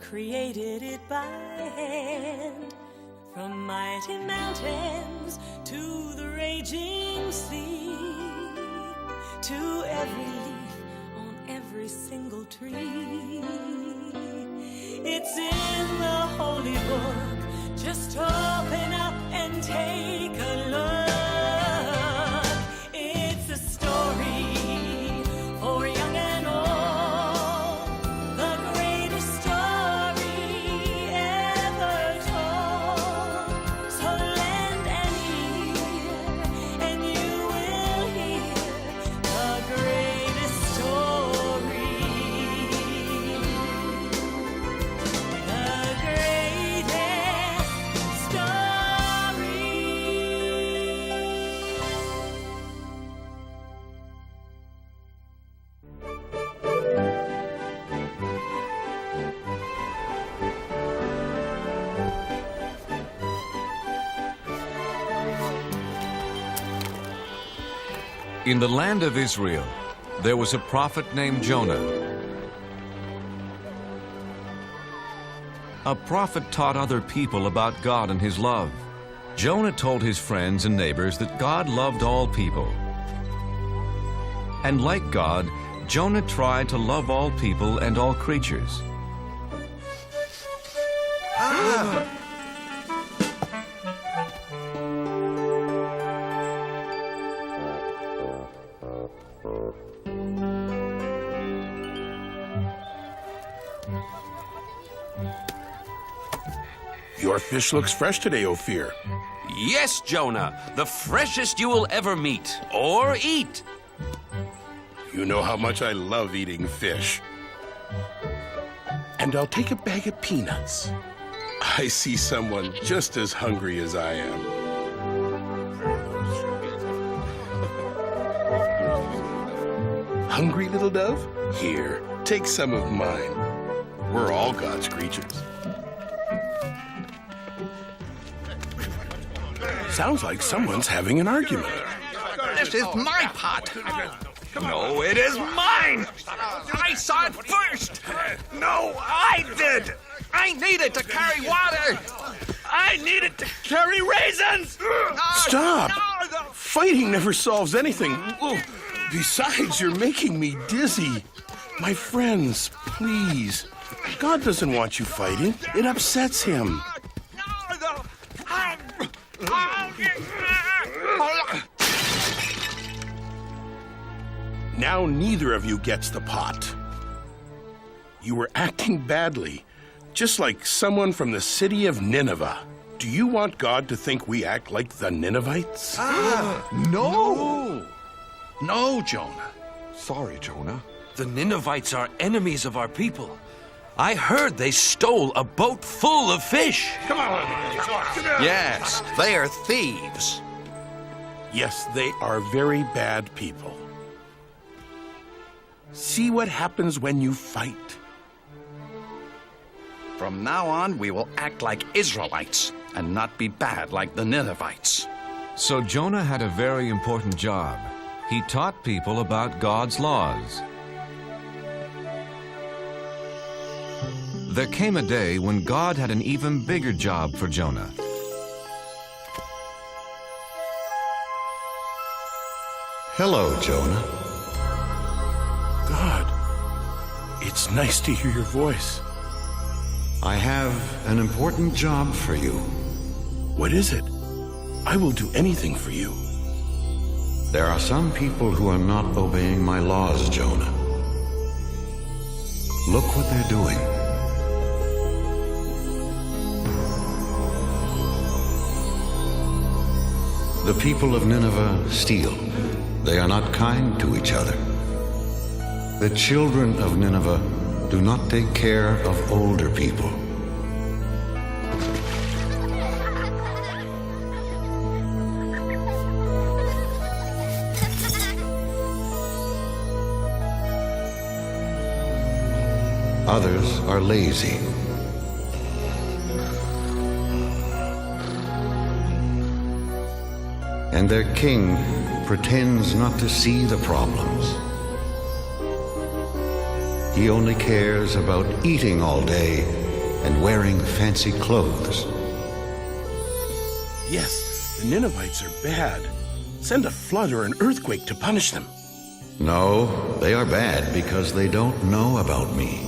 created it by hand. From mighty mountains to the raging sea, to every leaf on every single tree. It's in the holy book. Just open up and take a look. It's a story for young and old, the greatest story ever told. So lend an ear and you will hear the greatest story. The greatest story. In the land of Israel, there was a prophet named Jonah. A prophet taught other people about God and his love. Jonah told his friends and neighbors that God loved all people. And like God, Jonah tried to love all people and all creatures. Your fish looks fresh today, Ophir. Yes, Jonah, the freshest you will ever meet or eat. You know how much I love eating fish. And I'll take a bag of peanuts. I see someone just as hungry as I am. Hungry, little dove? Here, take some of mine. We're all God's creatures. Sounds like someone's having an argument. This is my pot. No, it is mine. I saw it first. No, I did. I needed to carry water. I needed to carry raisins. Stop! Fighting never solves anything. Besides, you're making me dizzy. My friends, please. God doesn't want you fighting. It upsets him. Now neither of you gets the pot. You were acting badly, just like someone from the city of Nineveh. Do you want God to think we act like the Ninevites? No. No, Jonah. Sorry, Jonah. The Ninevites are enemies of our people. I heard they stole a boat full of fish. Come on. Yes, they are thieves. Yes, they are very bad people. See what happens when you fight. From now on, we will act like Israelites and not be bad like the Ninevites. So Jonah had a very important job. He taught people about God's laws. There came a day when God had an even bigger job for Jonah. Hello, Jonah. God, it's nice to hear your voice. I have an important job for you. What is it? I will do anything for you. There are some people who are not obeying my laws, Jonah. Look what they're doing. The people of Nineveh steal. They are not kind to each other. The children of Nineveh do not take care of older people. Others are lazy. And their king pretends not to see the problems. He only cares about eating all day and wearing fancy clothes. Yes, the Ninevites are bad. Send a flood or an earthquake to punish them. No, they are bad because they don't know about me.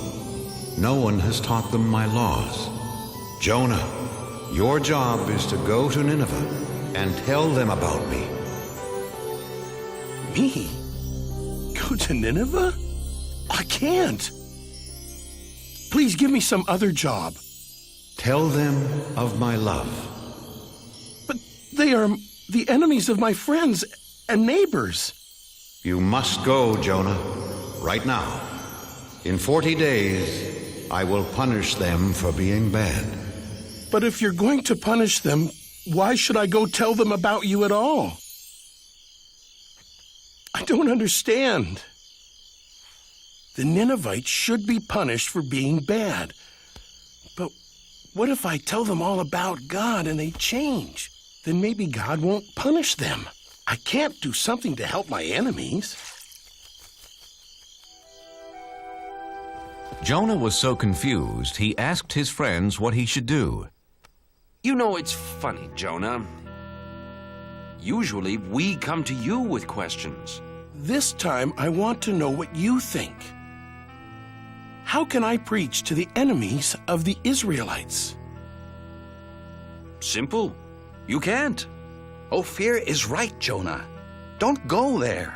No one has taught them my laws. Jonah, your job is to go to Nineveh and tell them about me. Me? Go to Nineveh? I can't. Please give me some other job. Tell them of my love. But they are the enemies of my friends and neighbors. You must go, Jonah, right now. In 40 days, I will punish them for being bad. But if you're going to punish them, why should I go tell them about you at all? I don't understand. The Ninevites should be punished for being bad. But what if I tell them all about God and they change? Then maybe God won't punish them. I can't do something to help my enemies. Jonah was so confused, he asked his friends what he should do. You know, it's funny, Jonah. Usually, we come to you with questions. This time, I want to know what you think. How can I preach to the enemies of the Israelites? Simple. You can't. Ophir is right, Jonah. Don't go there.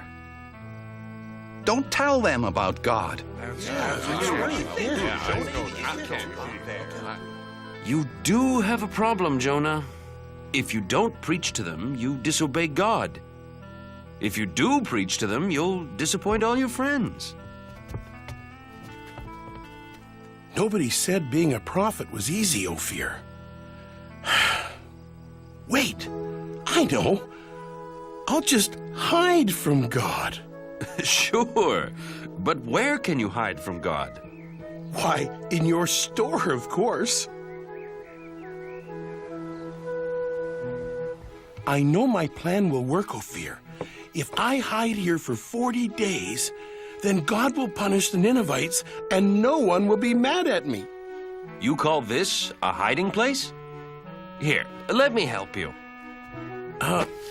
Don't tell them about God. You do have a problem, Jonah. If you don't preach to them, you disobey God. If you do preach to them, you'll disappoint all your friends. Nobody said being a prophet was easy, Ophir. Wait, I know. I'll just hide from God. Sure, but where can you hide from God? Why, in your store, of course. I know my plan will work, Ophir. If I hide here for 40 days, then God will punish the Ninevites and no one will be mad at me. You call this a hiding place? Here, let me help you.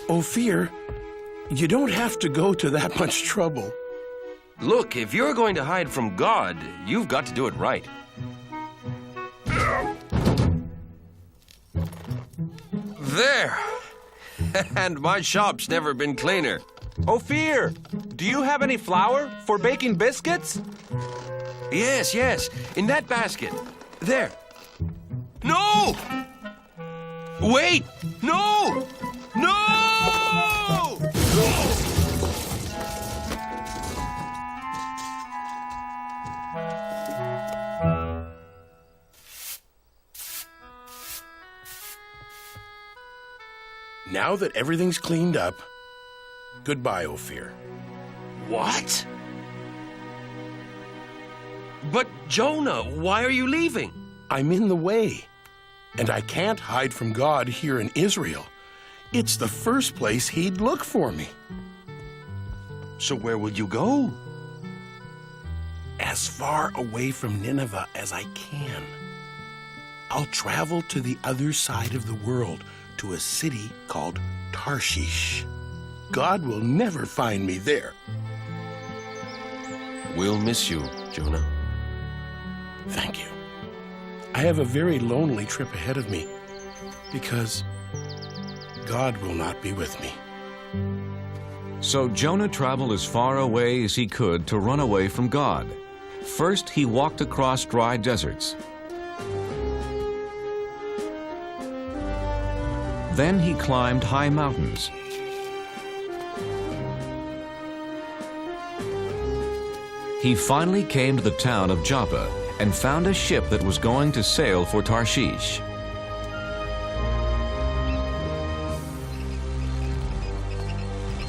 Ophir, you don't have to go to that much trouble. Look, if you're going to hide from God, you've got to do it right. There! And my shop's never been cleaner. Ophir, do you have any flour for baking biscuits? Yes, in that basket. There. No! Wait! No! No! Now that everything's cleaned up, goodbye, Ophir. What? But Jonah, why are you leaving? I'm in the way, and I can't hide from God here in Israel. It's the first place he'd look for me. So where would you go? As far away from Nineveh as I can. I'll travel to the other side of the world, to a city called Tarshish. God will never find me there. We'll miss you, Jonah. Thank you. I have a very lonely trip ahead of me because God will not be with me. So Jonah traveled as far away as he could to run away from God. First, he walked across dry deserts. Then he climbed high mountains. He finally came to the town of Joppa and found a ship that was going to sail for Tarshish.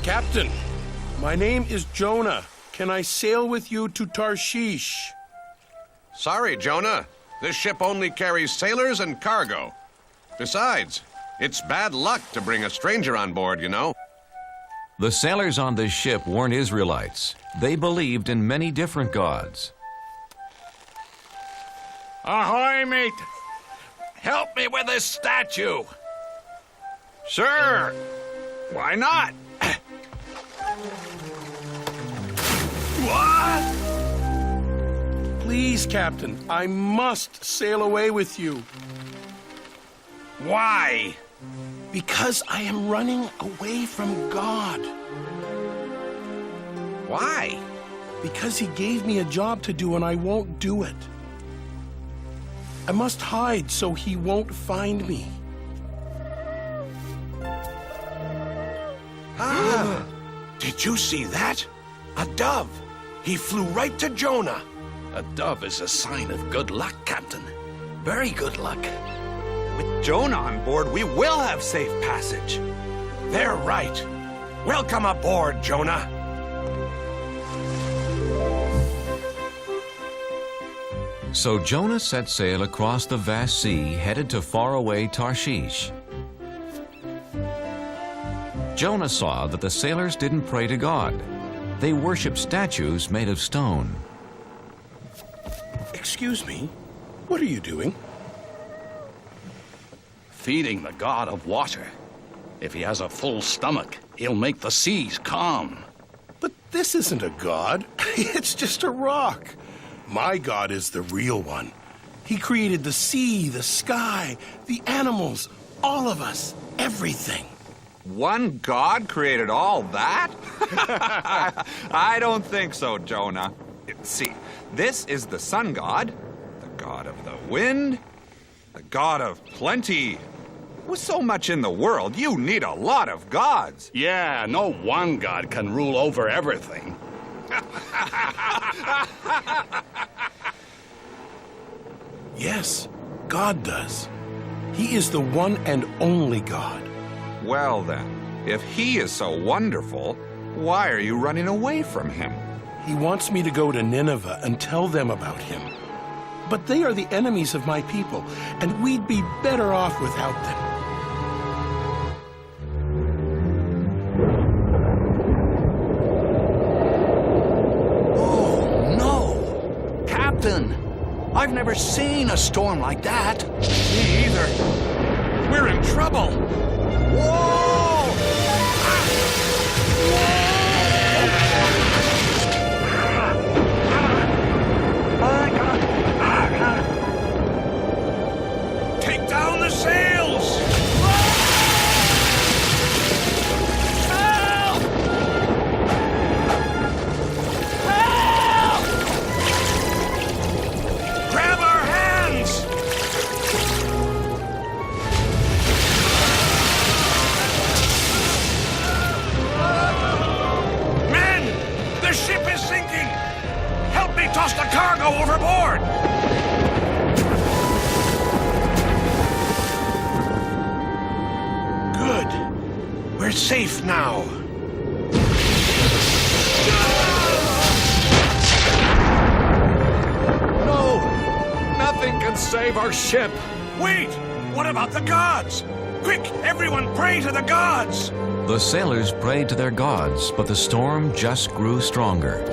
Captain, my name is Jonah. Can I sail with you to Tarshish? Sorry, Jonah. This ship only carries sailors and cargo. Besides, it's bad luck to bring a stranger on board, you know. The sailors on this ship weren't Israelites. They believed in many different gods. Ahoy, mate! Help me with this statue. Sure. Why not? What? Please, Captain, I must sail away with you. Why? Because I am running away from God. Why? Because he gave me a job to do and I won't do it. I must hide so he won't find me. Did you see that? A dove. He flew right to Jonah. A dove is a sign of good luck, Captain. Very good luck. With Jonah on board, we will have safe passage. They're right. Welcome aboard, Jonah. So Jonah set sail across the vast sea, headed to faraway Tarshish. Jonah saw that the sailors didn't pray to God. They worshiped statues made of stone. Excuse me, what are you doing? Feeding the god of water. If he has a full stomach, he'll make the seas calm. But this isn't a god. It's just a rock. My God is the real one. He created the sea, the sky, the animals, all of us, everything. One God created all that? I don't think so, Jonah. See, this is the sun god, the god of the wind, the god of plenty. With so much in the world, you need a lot of gods. Yeah, no one god can rule over everything. Yes, God does. He is the one and only God. Well then, if he is so wonderful, why are you running away from him? He wants me to go to Nineveh and tell them about him. But they are the enemies of my people, and we'd be better off without them. Oh, no! Captain! I've never seen a storm like that. Me either. We're in trouble. Whoa! Take down the sails! Help! Help! Grab our hands! Men! The ship is sinking! Help me toss the cargo overboard! Good. We're safe now. No! Nothing can save our ship. Wait! What about the gods? Quick, everyone pray to the gods! The sailors prayed to their gods, but the storm just grew stronger.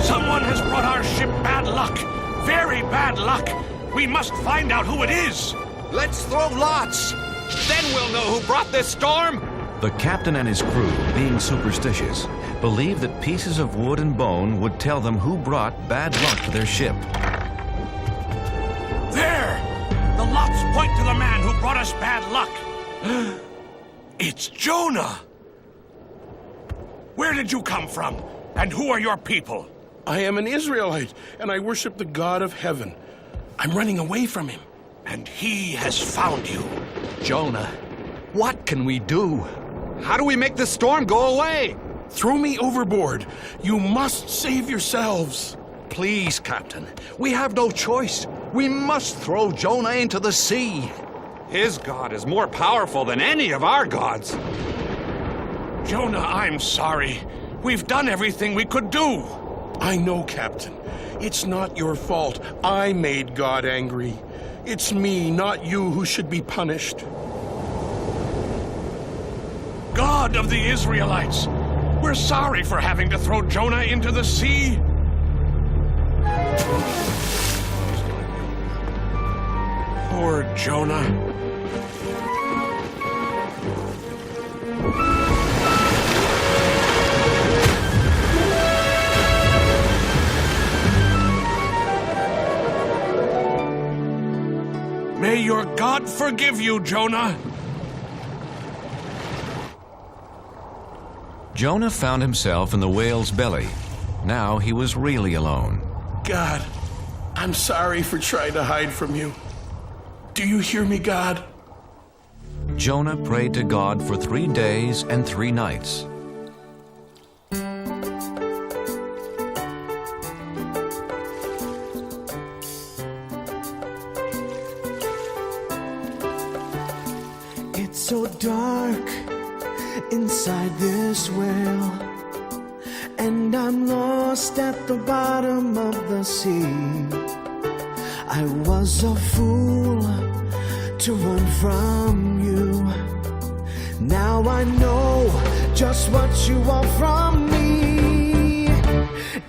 Someone has brought our ship bad luck. Very bad luck. We must find out who it is. Let's throw lots. Then we'll know who brought this storm. The captain and his crew, being superstitious, believed that pieces of wood and bone would tell them who brought bad luck to their ship. There! The lots point to the man who brought us bad luck. It's Jonah! Where did you come from? And who are your people? I am an Israelite, and I worship the God of heaven. I'm running away from him. And he has found you. Jonah, what can we do? How do we make this storm go away? Throw me overboard. You must save yourselves. Please, Captain. We have no choice. We must throw Jonah into the sea. His God is more powerful than any of our gods. Jonah, I'm sorry. We've done everything we could do. I know, Captain. It's not your fault. I made God angry. It's me, not you, who should be punished. God of the Israelites, we're sorry for having to throw Jonah into the sea. Poor Jonah. May your God forgive you, Jonah. Jonah found himself in the whale's belly. Now he was really alone. God, I'm sorry for trying to hide from you. Do you hear me, God? Jonah prayed to God for 3 days and 3 nights. It's so dark inside this well, and I'm lost at the bottom of the sea. I was a fool to run from you. Now I know just what you want from me.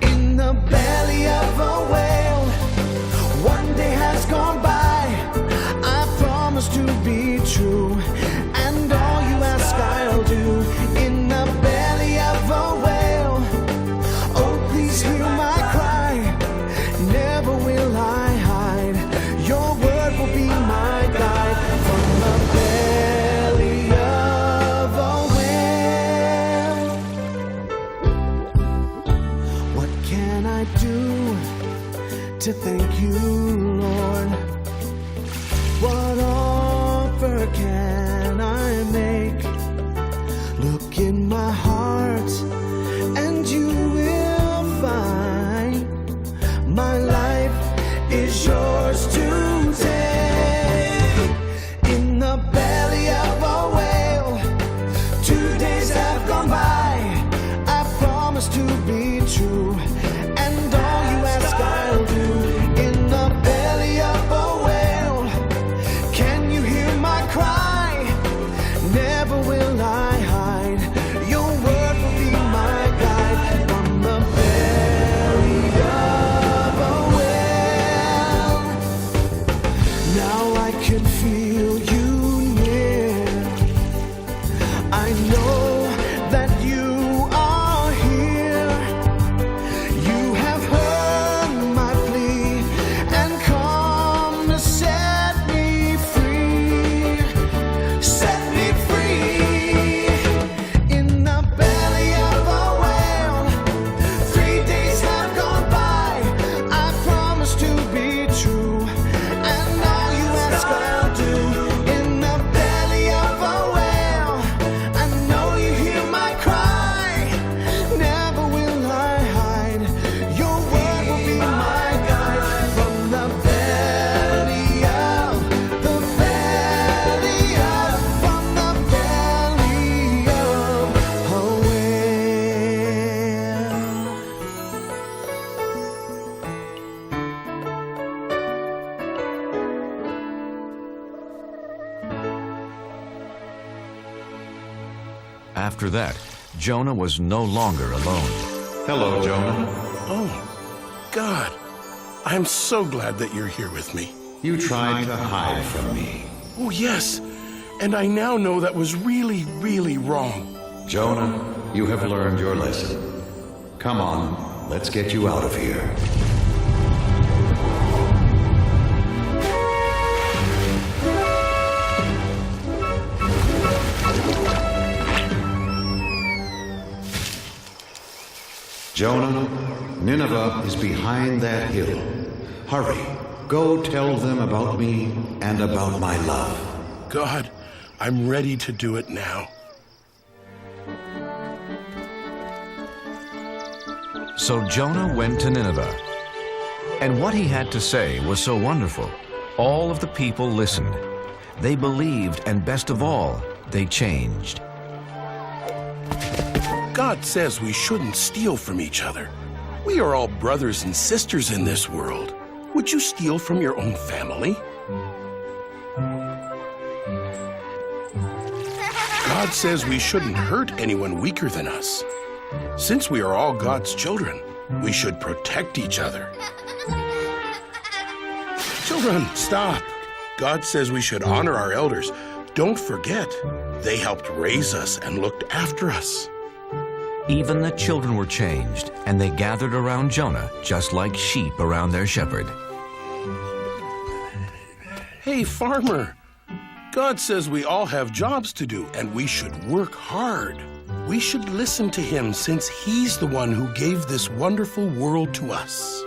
In the belly of a whale, one day has gone by. I promise to be true, and all you ask I'll do. In the belly of a whale, oh please hear my cry. Never will I hide. Your word will be my guide. From the belly of a whale, what can I do to thank you, Lord? What offer can I make? Look in my heart and you will find my life is yours to take. In the belly of a whale, 2 days have gone by. I promise to be true, and all you ask I'll do. In the belly of a whale, can you hear my cry? Never will I hide. Your word will be my guide. From the belly of a whale, now I can feel you near. I know that you are here. You have heard my plea and come to set me free. Set me free. In the belly of a whale, 3 days have gone by. I promise to be true, and all you ask I'll do. In the belly of a whale, I know you hear my cry. Never will I hide. Your word will be my guide. From the belly of, the belly of, from the belly of a whale. After that, Jonah was no longer alone. Hello, Jonah. Oh, God, I'm so glad that you're here with me. You tried to hide from me. Oh, yes, and I now know that was really, really wrong. Jonah, you have learned your lesson. Come on, let's get you out of here. Jonah, Nineveh is behind that hill. Hurry, go tell them about me and about my love. God, I'm ready to do it now. So Jonah went to Nineveh. And what he had to say was so wonderful. All of the people listened. They believed, and best of all, they changed. God says we shouldn't steal from each other. We are all brothers and sisters in this world. Would you steal from your own family? God says we shouldn't hurt anyone weaker than us. Since we are all God's children, We should protect each other. Children, stop. God says we should honor our elders. Don't forget, they helped raise us and looked after us. Even the children were changed, and they gathered around Jonah just like sheep around their shepherd. Hey, farmer. God says we all have jobs to do, and we should work hard. We should listen to him since he's the one who gave this wonderful world to us.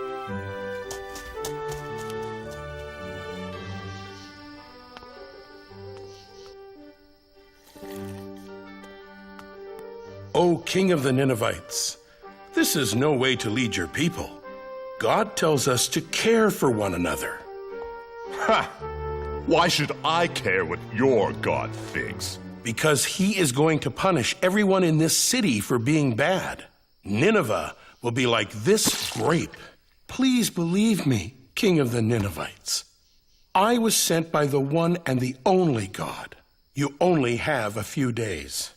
O King of the Ninevites, this is no way to lead your people. God tells us to care for one another. Ha! Why should I care what your God thinks? Because he is going to punish everyone in this city for being bad. Nineveh will be like this grape. Please believe me, King of the Ninevites. I was sent by the one and the only God. You only have a few days.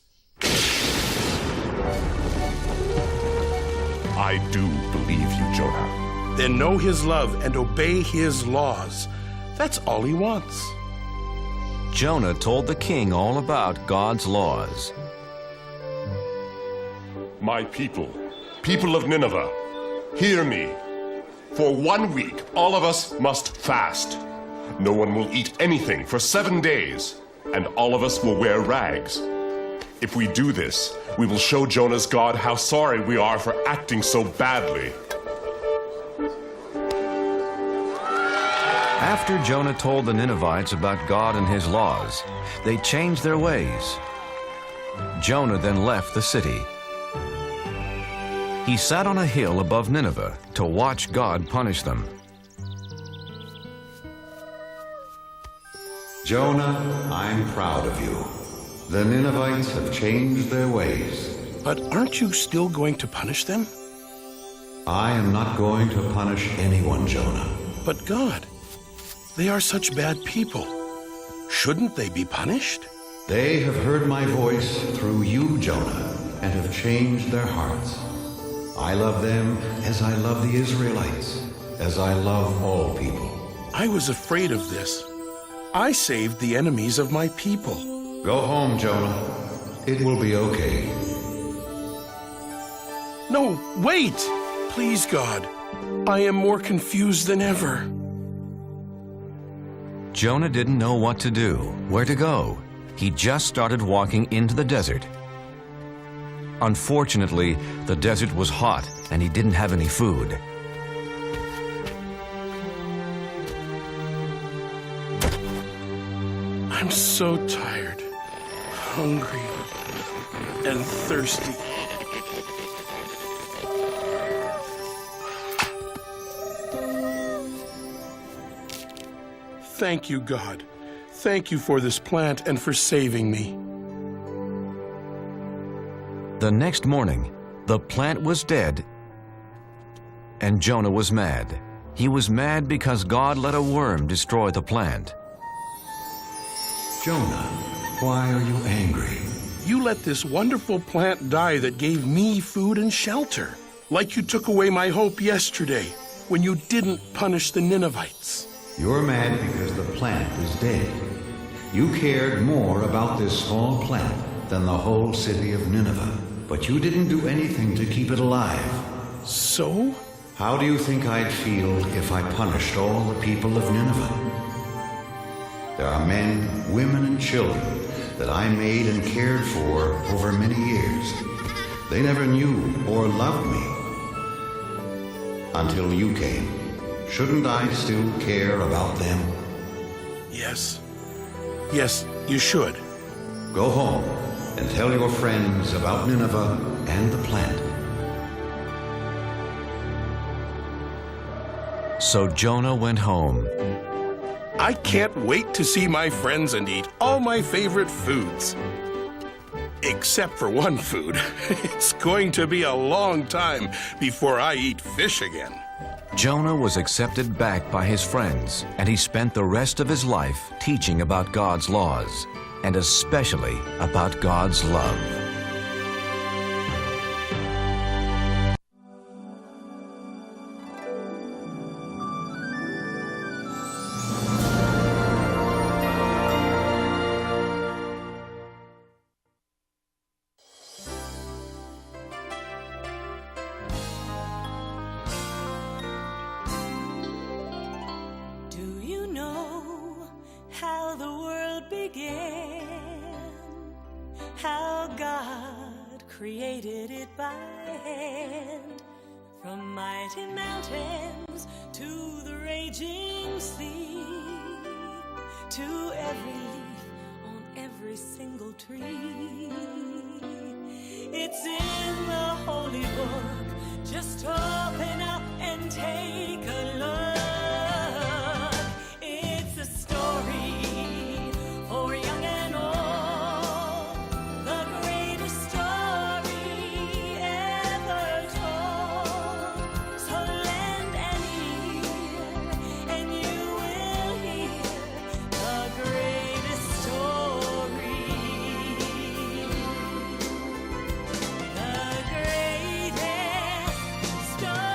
I do believe you, Jonah. Then know his love and obey his laws. That's all he wants. Jonah told the king all about God's laws. My people, people of Nineveh, hear me. For 1 week, all of us must fast. No one will eat anything for 7 days, and all of us will wear rags. If we do this, we will show Jonah's God how sorry we are for acting so badly. After Jonah told the Ninevites about God and his laws, they changed their ways. Jonah then left the city. He sat on a hill above Nineveh to watch God punish them. Jonah, I'm proud of you. The Ninevites have changed their ways. But aren't you still going to punish them? I am not going to punish anyone, Jonah. But God, they are such bad people. Shouldn't they be punished? They have heard my voice through you, Jonah, and have changed their hearts. I love them as I love the Israelites, as I love all people. I was afraid of this. I saved the enemies of my people. Go home, Jonah. It will be okay. No, wait! Please, God. I am more confused than ever. Jonah didn't know what to do, where to go. He just started walking into the desert. Unfortunately, the desert was hot and he didn't have any food. I'm so tired, hungry, and thirsty. Thank you, God. Thank you for this plant and for saving me. The next morning, the plant was dead, and Jonah was mad. He was mad because God let a worm destroy the plant. Jonah, why are you angry? You let this wonderful plant die that gave me food and shelter, like you took away my hope yesterday when you didn't punish the Ninevites. You're mad because the plant is dead. You cared more about this small plant than the whole city of Nineveh, but you didn't do anything to keep it alive. So? How do you think I'd feel if I punished all the people of Nineveh? There are men, women, and children that I made and cared for over many years. They never knew or loved me until you came. Shouldn't I still care about them? Yes. Yes, you should. Go home and tell your friends about Nineveh and the plant. So Jonah went home. I can't wait to see my friends and eat all my favorite foods. Except for one food. It's going to be a long time before I eat fish again. Jonah was accepted back by his friends, and he spent the rest of his life teaching about God's laws, and especially about God's love. began, how God created it by hand. From mighty mountains to the raging sea, to every leaf on every single tree. It's in the holy book. Just open up and take a look. It's a story for young and old, the greatest story ever told. So lend an ear and you will hear the greatest story. The greatest story.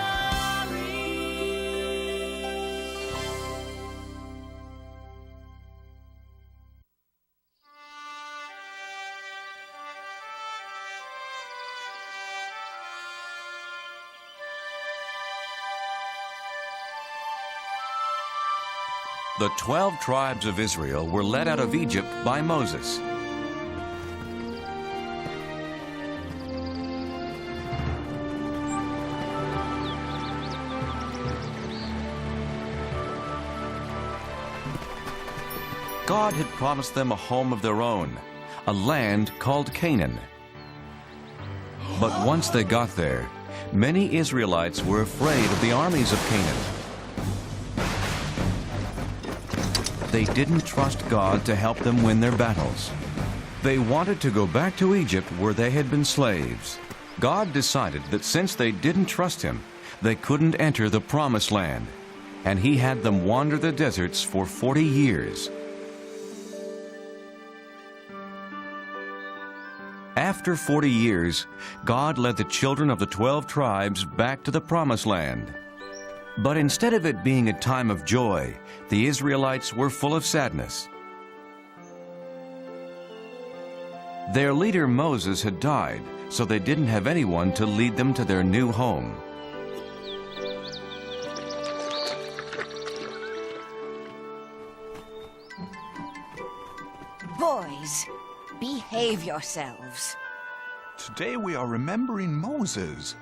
The 12 tribes of Israel were led out of Egypt by Moses. God had promised them a home of their own, a land called Canaan. But once they got there, many Israelites were afraid of the armies of Canaan. They didn't trust God to help them win their battles. They wanted to go back to Egypt where they had been slaves. God decided that since they didn't trust Him, they couldn't enter the Promised Land, and He had them wander the deserts for 40 years. After 40 years, God led the children of the 12 tribes back to the Promised Land. But instead of it being a time of joy, the Israelites were full of sadness. Their leader Moses had died, so they didn't have anyone to lead them to their new home. Boys, behave yourselves. Today we are remembering Moses.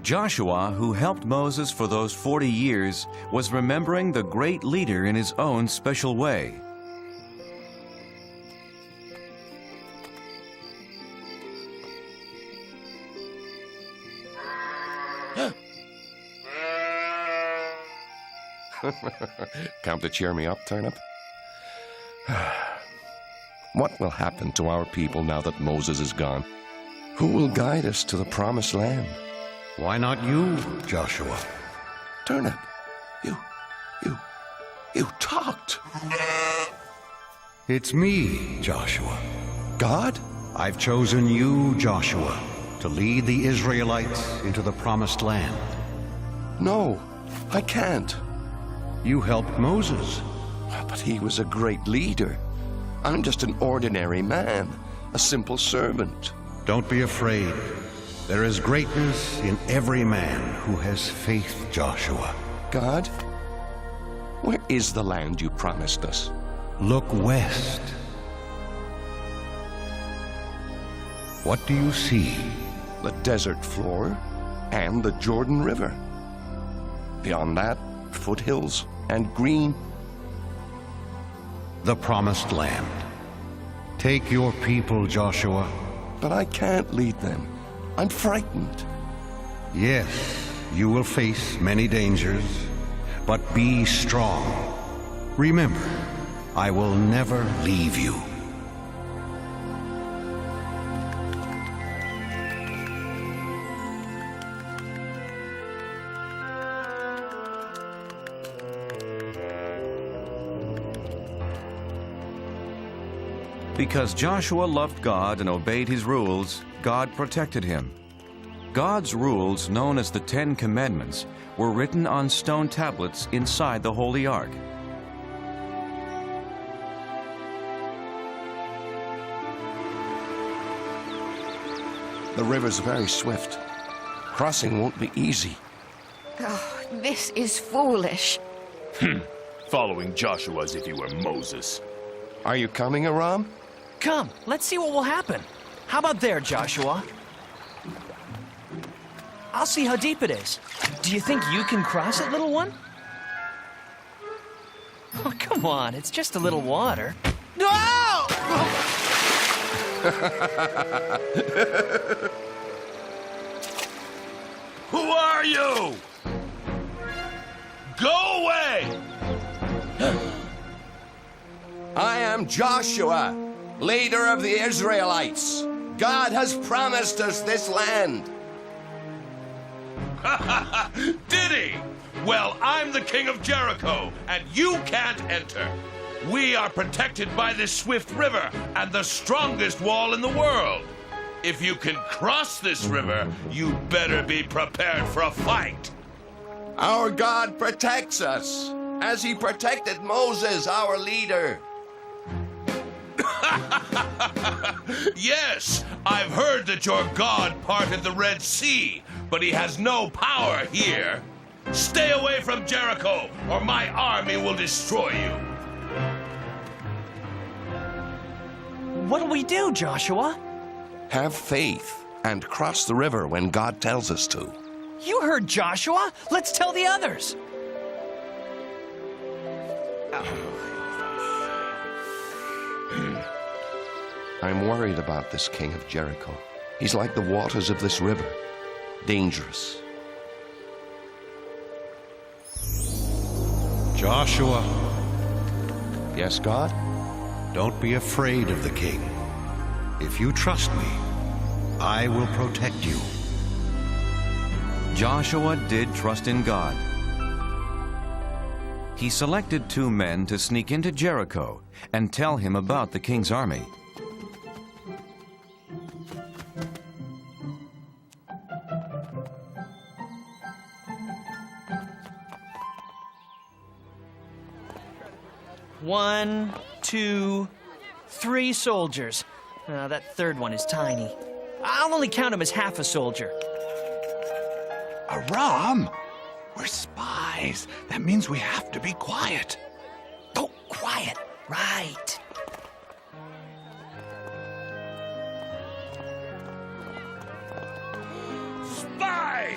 Joshua, who helped Moses for those 40 years, was remembering the great leader in his own special way. Come to cheer me up, Turnip? What will happen to our people now that Moses is gone? Who will guide us to the Promised Land? Why not you, Joshua? Turnip, you talked. It's me, Joshua. God? I've chosen you, Joshua, to lead the Israelites into the Promised Land. No, I can't. You helped Moses. But he was a great leader. I'm just an ordinary man, a simple servant. Don't be afraid. There is greatness in every man who has faith, Joshua. God, where is the land you promised us? Look west. What do you see? The desert floor and the Jordan River. Beyond that, foothills and green. The Promised Land. Take your people, Joshua. But I can't lead them. I'm frightened. Yes, you will face many dangers, but be strong. Remember, I will never leave you. Because Joshua loved God and obeyed His rules, God protected him. God's rules, known as the 10 Commandments, were written on stone tablets inside the Holy Ark. The river's very swift. Crossing won't be easy. Oh, this is foolish. Following Joshua as if he were Moses. Are you coming, Aram? Come, let's see what will happen. How about there, Joshua? I'll see how deep it is. Do you think you can cross it, little one? Oh, come on, it's just a little water. No! Who are you? Go away! I am Joshua, leader of the Israelites. God has promised us this land. Did he? Well, I'm the king of Jericho, and you can't enter. We are protected by this swift river and the strongest wall in the world. If you can cross this river, you better be prepared for a fight. Our God protects us, as he protected Moses, our leader. Yes, I've heard that your God parted the Red Sea, but he has no power here. Stay away from Jericho, or my army will destroy you. What'll we do, Joshua? Have faith and cross the river when God tells us to. You heard Joshua. Let's tell the others. I'm worried about this king of Jericho. He's like the waters of this river. Dangerous. Joshua, Yes, God? don't be afraid of the king. If you trust me, I will protect you. Joshua did trust in God. He selected 2 men to sneak into Jericho and tell him about the king's army. One, 2, 3 soldiers. That third one is tiny. I'll only count him as half a soldier. Aram! We're spies. That means we have to be quiet. Oh, quiet. Right. Spy!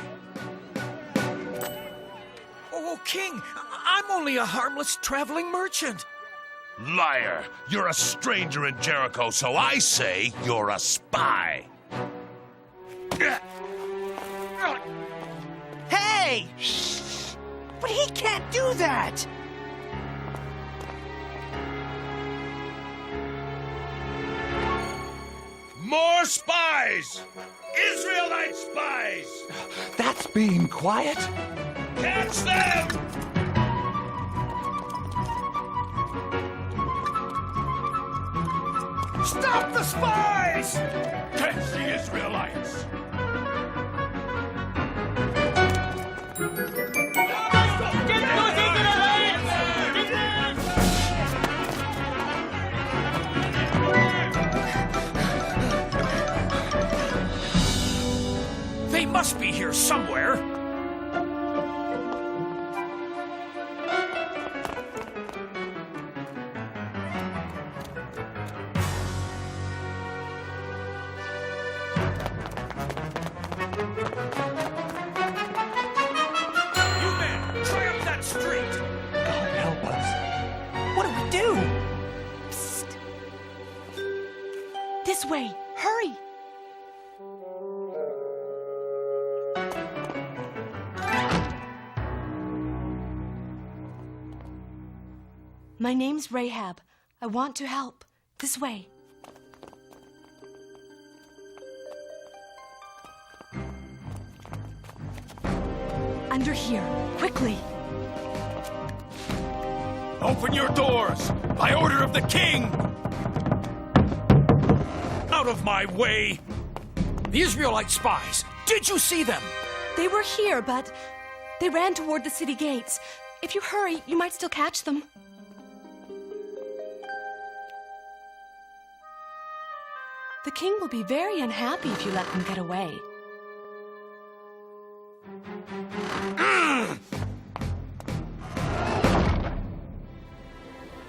Oh, King, I'm only a harmless traveling merchant. Liar! You're a stranger in Jericho, so I say you're a spy. Hey! But he can't do that! More spies! Israelite spies! That's being quiet. Catch them! Stop the spies! Catch the Israelites! They must be here somewhere. You men, try up that street. God help us. What do we do? Psst. This way. Hurry. My name's Rahab. I want to help. This way. Under here. Quickly. Open your doors, by order of the king! Out of my way! The Israelite spies, did you see them? They were here, but they ran toward the city gates. If you hurry, you might still catch them. The king will be very unhappy if you let them get away.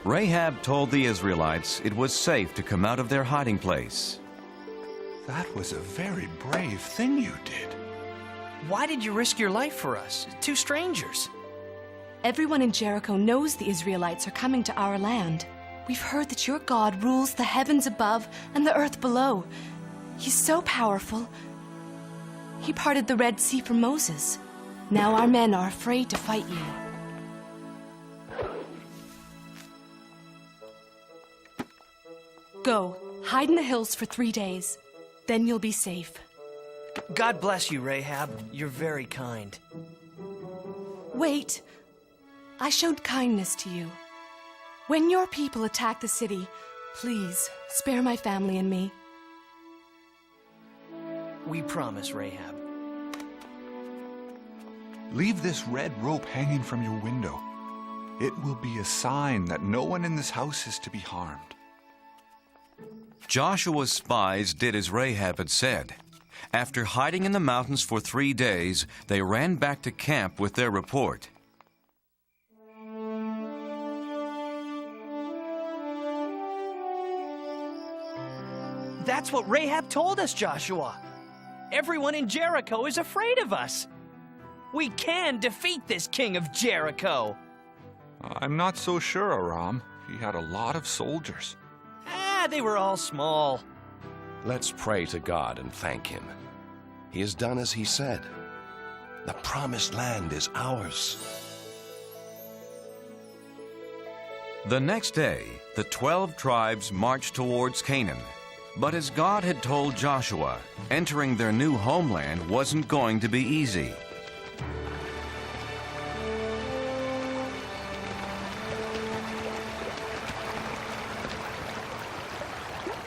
Rahab told the Israelites it was safe to come out of their hiding place. That was a very brave thing you did. Why did you risk your life for us? Two strangers. Everyone in Jericho knows the Israelites are coming to our land. We've heard that your God rules the heavens above and the earth below. He's so powerful. He parted the Red Sea for Moses. Now our men are afraid to fight you. Go, hide in the hills for 3 days. Then you'll be safe. God bless you, Rahab. You're very kind. Wait. I showed kindness to you. When your people attack the city, please spare my family and me. We promise, Rahab. Leave this red rope hanging from your window. It will be a sign that no one in this house is to be harmed. Joshua's spies did as Rahab had said. After hiding in the mountains for 3 days, they ran back to camp with their report. That's what Rahab told us, Joshua. Everyone in Jericho is afraid of us. We can defeat this king of Jericho. I'm not so sure, Aram. He had a lot of soldiers. They were all small. Let's pray to God and thank him. He has done as he said. The promised land is ours. The next day, the 12 tribes marched towards Canaan. But as God had told Joshua, entering their new homeland wasn't going to be easy.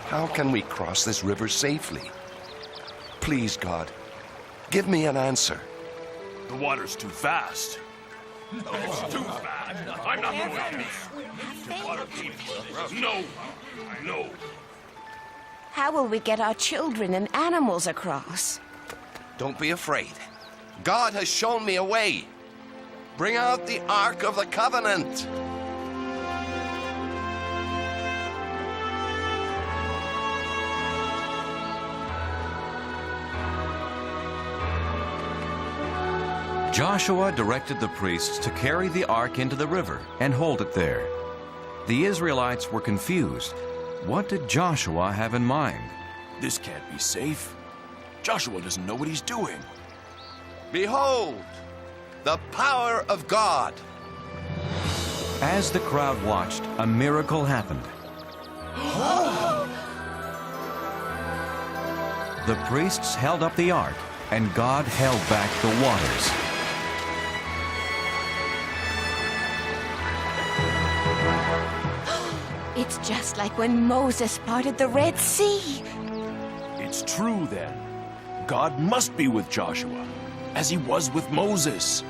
How can we cross this river safely? Please, God, give me an answer. The water's too fast. It's too fast. I'm not going to. No. No. How will we get our children and animals across? Don't be afraid. God has shown me a way. Bring out the Ark of the Covenant. Joshua directed the priests to carry the ark into the river and hold it there. The Israelites were confused. What did Joshua have in mind? This can't be safe. Joshua doesn't know what he's doing. Behold, the power of God. As the crowd watched, a miracle happened. The priests held up the ark, and God held back the waters. It's just like when Moses parted the Red Sea. It's true, then. God must be with Joshua, as he was with Moses.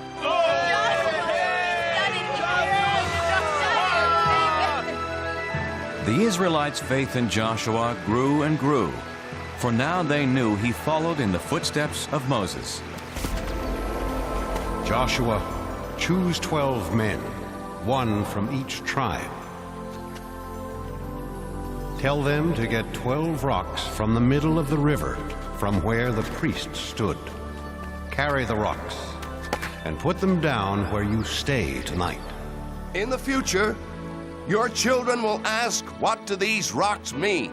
The Israelites' faith in Joshua grew and grew, for now they knew he followed in the footsteps of Moses. Joshua, choose 12 men, one from each tribe. Tell them to get 12 rocks from the middle of the river, from where the priests stood. Carry the rocks and put them down where you stay tonight. In the future, your children will ask, what do these rocks mean?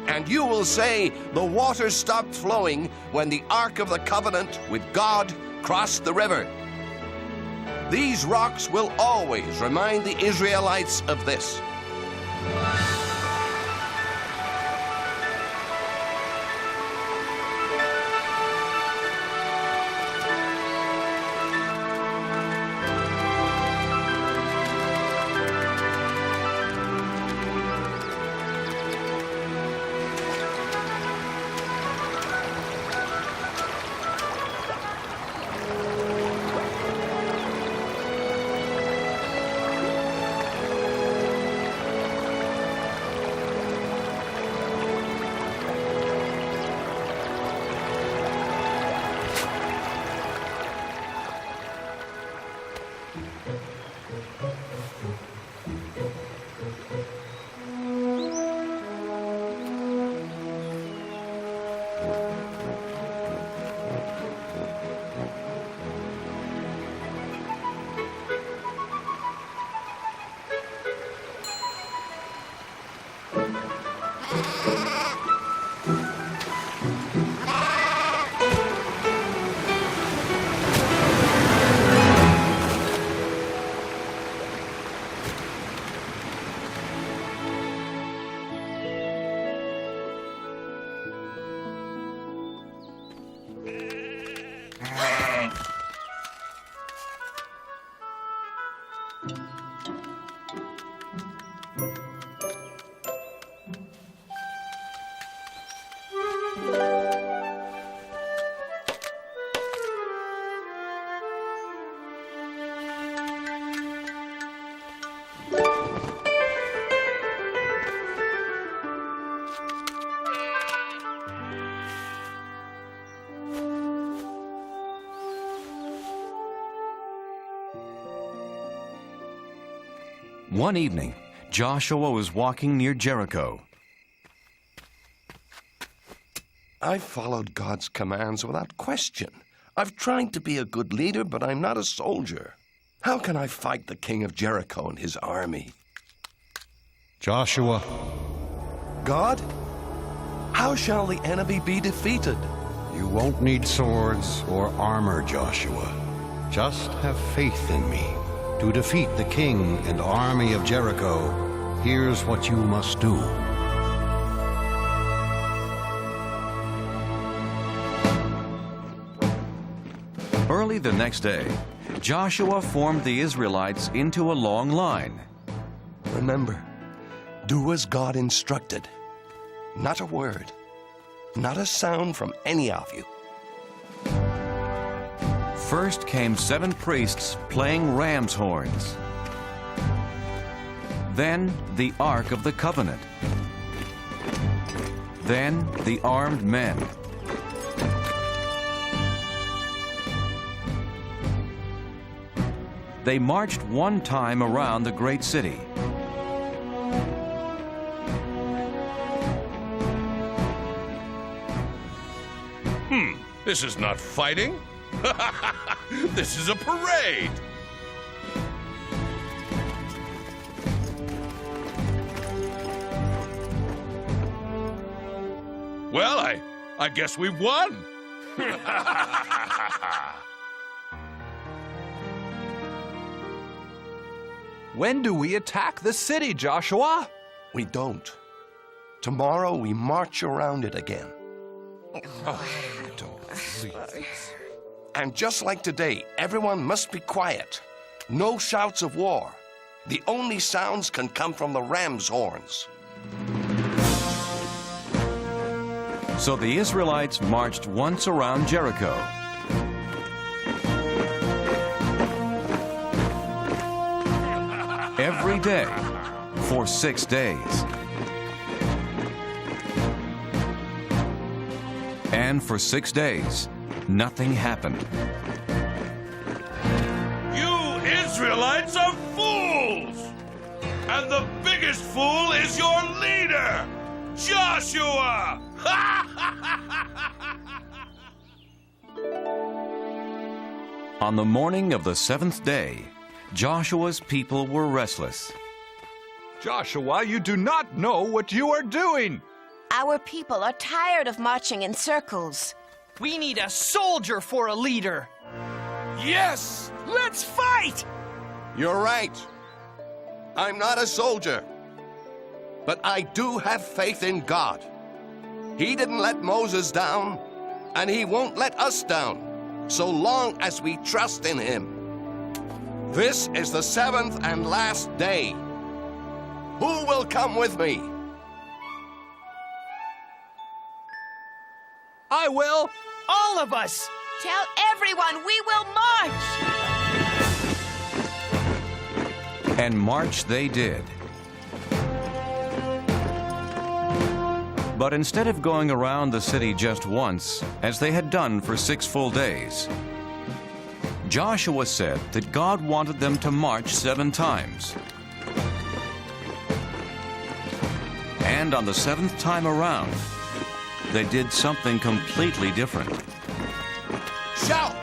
And you will say, the water stopped flowing when the Ark of the Covenant with God crossed the river. These rocks will always remind the Israelites of this. One evening, Joshua was walking near Jericho. I've followed God's commands without question. I've tried to be a good leader, but I'm not a soldier. How can I fight the king of Jericho and his army? Joshua. God? How shall the enemy be defeated? You won't need swords or armor, Joshua. Just have faith in me. To defeat the king and army of Jericho, here's what you must do. Early the next day, Joshua formed the Israelites into a long line. Remember, do as God instructed. Not a word, not a sound from any of you. First came 7 priests playing ram's horns. Then the Ark of the Covenant. Then the armed men. They marched one time around the great city. This is not fighting. This is a parade. Well, I guess we've won. When do we attack the city, Joshua? We don't. Tomorrow we march around it again. And just like today, everyone must be quiet. No shouts of war. The only sounds can come from the ram's horns. So the Israelites marched once around Jericho. Every day for 6 days. And for 6 days, nothing happened. You Israelites are fools! And the biggest fool is your leader, Joshua! On the morning of the 7th day, Joshua's people were restless. Joshua, you do not know what you are doing. Our people are tired of marching in circles. We need a soldier for a leader. Yes! Let's fight! You're right. I'm not a soldier. But I do have faith in God. He didn't let Moses down, and he won't let us down, so long as we trust in him. This is the 7th and last day. Who will come with me? I will. All of us. Tell everyone we will march. And march they did. But instead of going around the city just once, as they had done for 6 full days, Joshua said that God wanted them to march 7 times. And on the 7th time around, they did something completely different. Shout,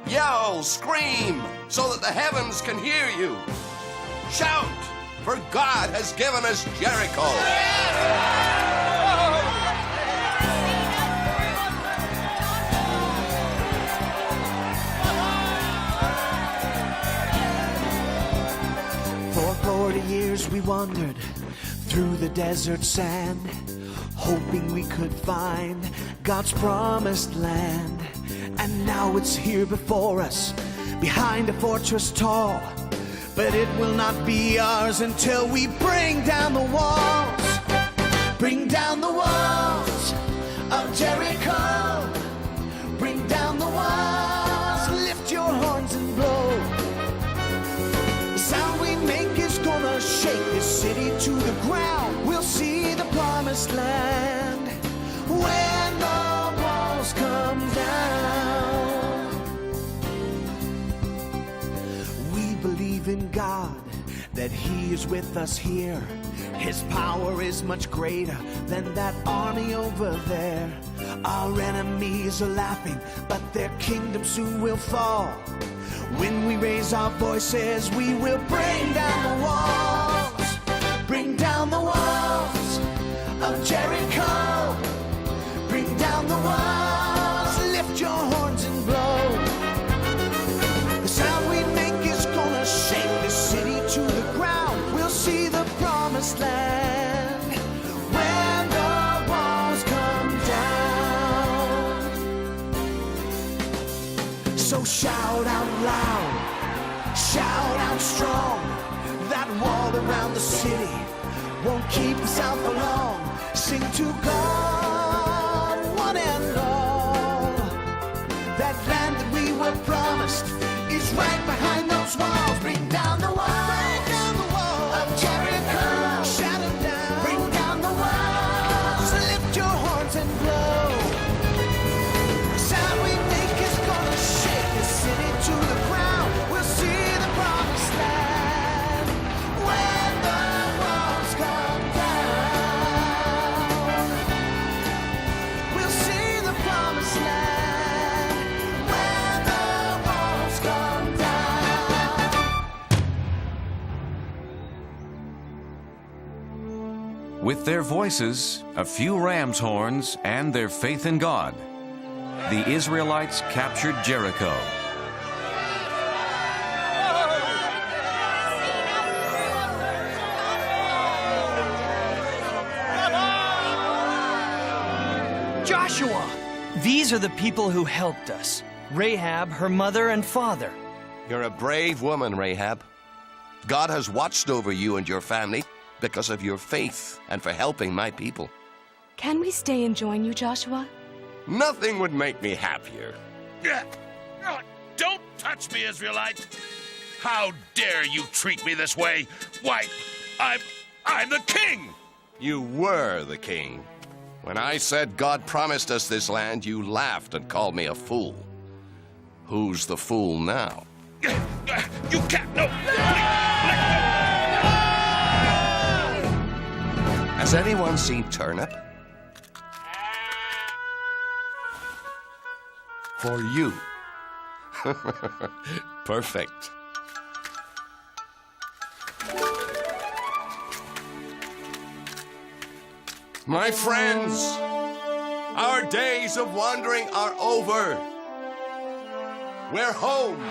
yell, scream, so that the heavens can hear you. Shout, for God has given us Jericho. For 40 years we wandered through the desert sand, hoping we could find God's promised land. And now it's here before us, behind a fortress tall. But it will not be ours until we bring down the walls. Bring down the walls of Jericho. Bring down the walls, lift your horns and blow. The sound we make is gonna shake this city to the ground. We'll see the promised land when the walls come down. We believe in God, that He is with us here. His power is much greater than that army over there. Our enemies are laughing, but their kingdom soon will fall. When we raise our voices, we will bring down the walls. Bring down the walls of Jericho. Bring down the walls, lift your horns and blow. The sound we make is gonna shake this city to the ground. We'll see the promised land when the walls come down. So shout out loud, shout out strong. That wall around the city won't keep us out for long. Sing to God, one and all. That land that we were promised is right behind those walls. Bring down the walls of Jericho. Shout it down. Bring down the walls. Lift your horns and blow. The sound we make is gonna shake the city to the ground. We'll see the promised land when the walls come down. We'll see the promised land when the walls come down. With their voices, a few ram's horns, and their faith in God, the Israelites captured Jericho. Joshua! These are the people who helped us. Rahab, her mother and father. You're a brave woman, Rahab. God has watched over you and your family because of your faith and for helping my people. Can we stay and join you, Joshua? Nothing would make me happier. Don't touch me, Israelite! How dare you treat me this way? Why, I'm the king! You were the king. When I said God promised us this land, you laughed and called me a fool. Who's the fool now? You can't, no! Has anyone seen Turnip? For you. Perfect. My friends, our days of wandering are over. We're home.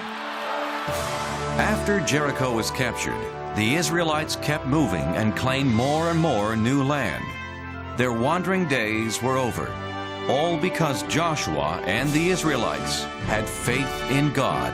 After Jericho was captured, the Israelites kept moving and claimed more and more new land. Their wandering days were over, all because Joshua and the Israelites had faith in God.